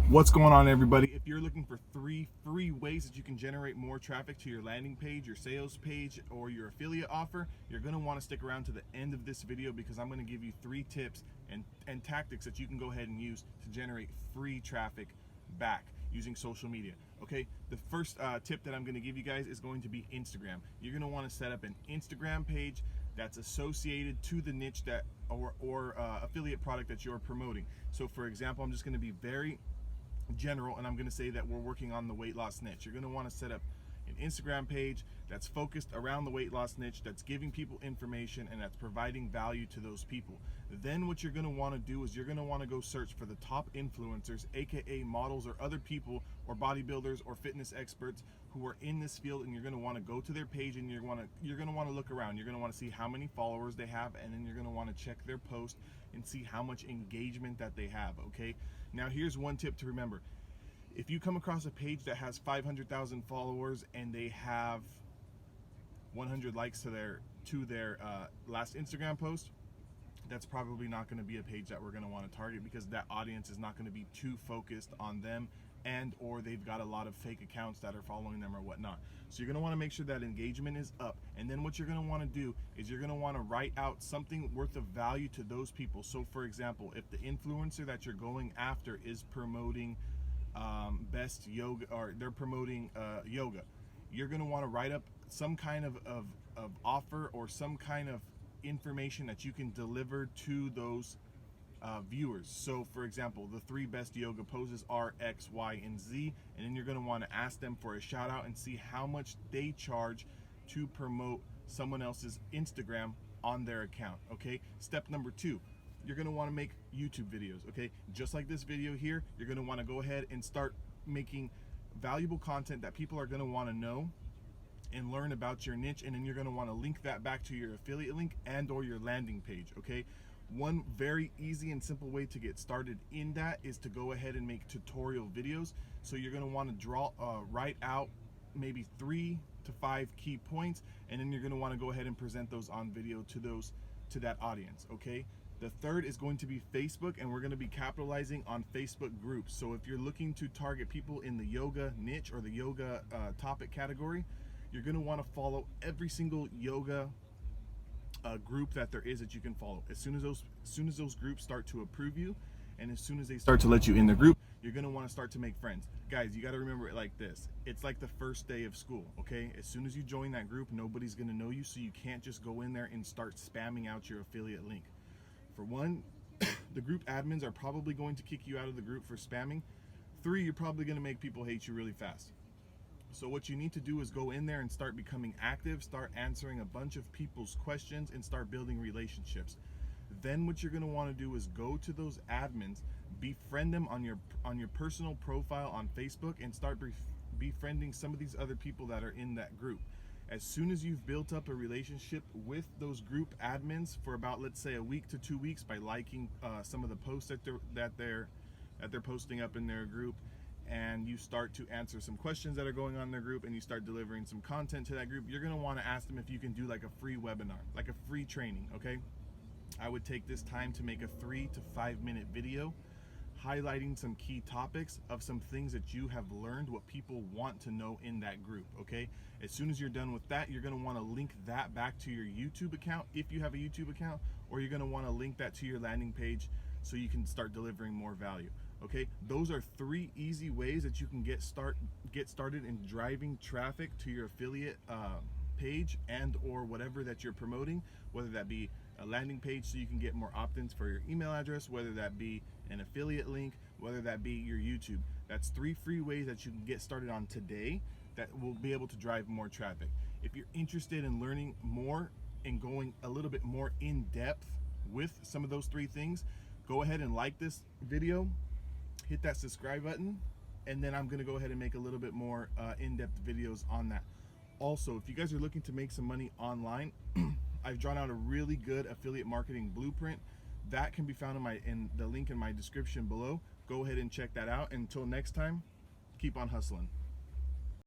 What's going on, everybody? If you're looking for 3 free ways that you can generate more traffic to your landing page, your sales page, or your affiliate offer, you're going to want to stick around to the end of this video because I'm going to give you 3 tips and tactics that you can go ahead and use to generate free traffic back using social media. Okay, the first tip that I'm going to give you guys is going to be Instagram. You're going to want to set up an Instagram page that's associated to the niche that or affiliate product that you're promoting. So for example, I'm just going to be very general, and I'm going to say that we're working on the weight loss niche. You're going to want to set up an Instagram page that's focused around the weight loss niche, that's giving people information and that's providing value to those people. Then what you're going to want to do is you're going to want to go search for the top influencers, aka models or other people or bodybuilders or fitness experts who are in this field, and you're going to want to go to their page and you're going to want to look around. You're going to want to see how many followers they have, and then you're going to want to check their post and see how much engagement that they have. Okay, now here's one tip to remember. If you come across a page that has 500,000 followers and they have 100 likes to their last Instagram post, that's probably not going to be a page that we're going to want to target, because that audience is not going to be too focused on them, and or they've got a lot of fake accounts that are following them or whatnot. So you're going to want to make sure that engagement is up, and then what you're going to want to do is you're going to want to write out something worth of value to those people. So for example, if the influencer that you're going after is promoting best yoga, or they're promoting yoga, you're going to want to write up some kind of offer or some kind of information that you can deliver to those viewers. So for example, the 3 best yoga poses are X, Y, and Z, and then you're going to want to ask them for a shout out and see how much they charge to promote someone else's Instagram on their account. Okay, step number 2, you're going to want to make YouTube videos. Okay, just like this video here, you're going to want to go ahead and start making valuable content that people are going to want to know and learn about your niche, and then you're going to want to link that back to your affiliate link and or your landing page. Okay, one very easy and simple way to get started in that is to go ahead and make tutorial videos. So you're going to want to write out maybe 3 to 5 key points, and then you're going to want to go ahead and present those on video to that audience. Okay, the third is going to be Facebook, and we're going to be capitalizing on Facebook groups. So if you're looking to target people in the yoga niche or the yoga topic category, you're going to want to follow every single yoga group that there is that you can follow. As soon as those groups start to approve you, and as soon as they start to let you in the group, you're going to want to start to make friends. Guys, you got to remember it like this. It's like the first day of school. Okay, as soon as you join that group, nobody's going to know you, so you can't just go in there and start spamming out your affiliate link. For one, the group admins are probably going to kick you out of the group for spamming. 3, you're probably going to make people hate you really fast. So what you need to do is go in there and start becoming active, start answering a bunch of people's questions, and start building relationships. Then what you're going to want to do is go to those admins, befriend them on your personal profile on Facebook, and start befriending some of these other people that are in that group. As soon as you've built up a relationship with those group admins for about, let's say, a week to 2 weeks, by liking some of the posts that they're posting up in their group, and you start to answer some questions that are going on in their group, and you start delivering some content to that group, you're going to want to ask them if you can do like a free webinar, like a free training. Okay, I would take this time to make a 3 to 5 minute video highlighting some key topics of some things that you have learned, what people want to know in that group. Okay, as soon as you're done with that, you're going to want to link that back to your YouTube account if you have a YouTube account, or you're going to want to link that to your landing page so you can start delivering more value. Okay, those are 3 easy ways that you can get started in driving traffic to your affiliate page and or whatever that you're promoting, whether that be a landing page so you can get more opt-ins for your email address, whether that be an affiliate link, whether that be your YouTube. That's 3 free ways that you can get started on today that will be able to drive more traffic. If you're interested in learning more and going a little bit more in depth with some of those 3 things, go ahead and like this video, hit that subscribe button, and then I'm going to go ahead and make a little bit more in-depth videos on that. Also, if you guys are looking to make some money online, I've drawn out a really good affiliate marketing blueprint that can be found in the link in my description below. Go ahead and check that out. Until next time, keep on hustling.